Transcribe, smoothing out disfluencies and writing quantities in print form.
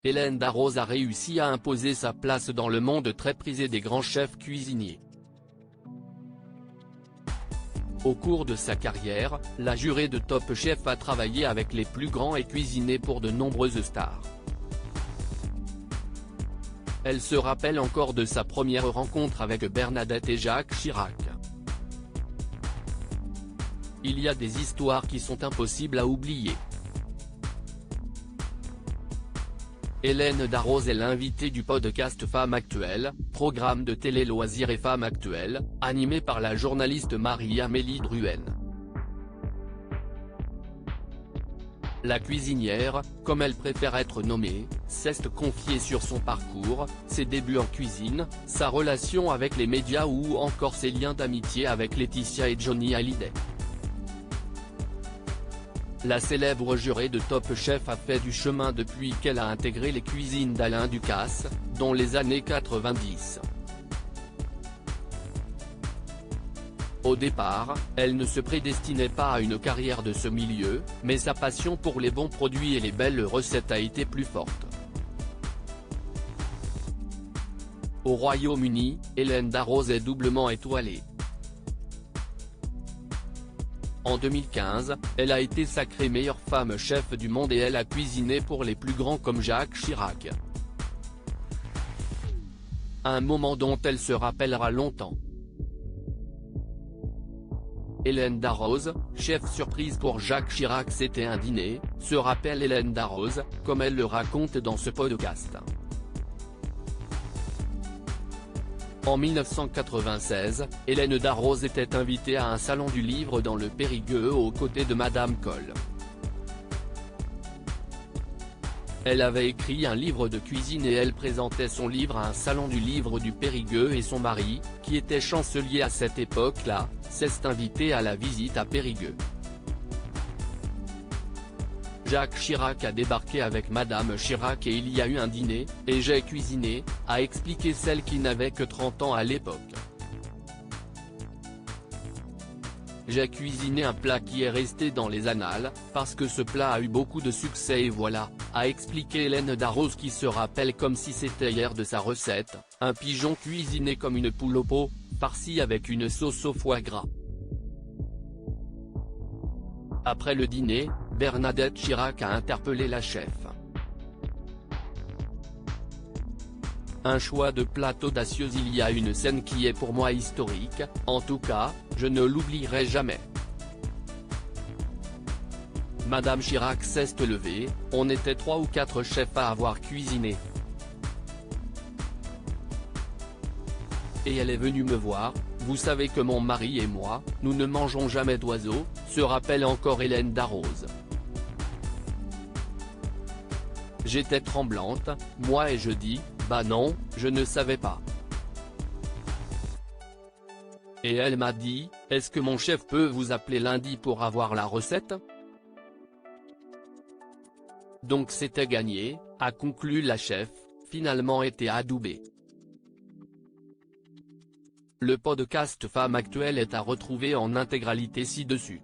Hélène Darroze a réussi à imposer sa place dans le monde très prisé des grands chefs cuisiniers. Au cours de sa carrière, la jurée de Top Chef a travaillé avec les plus grands et cuisiné pour de nombreuses stars. Elle se rappelle encore de sa première rencontre avec Bernadette et Jacques Chirac. Il y a des histoires qui sont impossibles à oublier. Hélène Darroze est l'invitée du podcast Femmes Actuelles, programme de télé loisirs et Femmes Actuelles, animé par la journaliste Marie-Amélie Drouhen. La cuisinière, comme elle préfère être nommée, s'est confiée sur son parcours, ses débuts en cuisine, sa relation avec les médias ou encore ses liens d'amitié avec Laetitia et Johnny Hallyday. La célèbre jurée de Top Chef a fait du chemin depuis qu'elle a intégré les cuisines d'Alain Ducasse, dans les années 90. Au départ, elle ne se prédestinait pas à une carrière de ce milieu, mais sa passion pour les bons produits et les belles recettes a été plus forte. Au Royaume-Uni, Hélène Darroze est doublement étoilée. En 2015, elle a été sacrée meilleure femme chef du monde et elle a cuisiné pour les plus grands comme Jacques Chirac. Un moment dont elle se rappellera longtemps. Hélène Darroze, chef surprise pour Jacques Chirac. C'était un dîner, se rappelle Hélène Darroze, comme elle le raconte dans ce podcast. En 1996, Hélène Darroze était invitée à un salon du livre dans le Périgueux aux côtés de Madame Coll. Elle avait écrit un livre de cuisine et elle présentait son livre à un salon du livre du Périgueux et son mari, qui était chancelier à cette époque-là, s'est invité à la visite à Périgueux. Jacques Chirac a débarqué avec Madame Chirac et il y a eu un dîner, et j'ai cuisiné, a expliqué celle qui n'avait que 30 ans à l'époque. J'ai cuisiné un plat qui est resté dans les annales, parce que ce plat a eu beaucoup de succès et voilà, a expliqué Hélène Darroze qui se rappelle comme si c'était hier de sa recette, un pigeon cuisiné comme une poule au pot, farci avec une sauce au foie gras. Après le dîner, Bernadette Chirac a interpellé la chef. Un choix de plat audacieux. Il y a une scène qui est pour moi historique, en tout cas, je ne l'oublierai jamais. Madame Chirac s'est levée, on était 3 ou 4 chefs à avoir cuisiné. Et elle est venue me voir, vous savez que mon mari et moi, nous ne mangeons jamais d'oiseaux, se rappelle encore Hélène Darroze. J'étais tremblante, moi et je dis, bah non, je ne savais pas. Et elle m'a dit, est-ce que mon chef peut vous appeler lundi pour avoir la recette ? Donc c'était gagné, a conclu la chef, finalement était adoubée. Le podcast Femmes Actuelles est à retrouver en intégralité ci-dessus.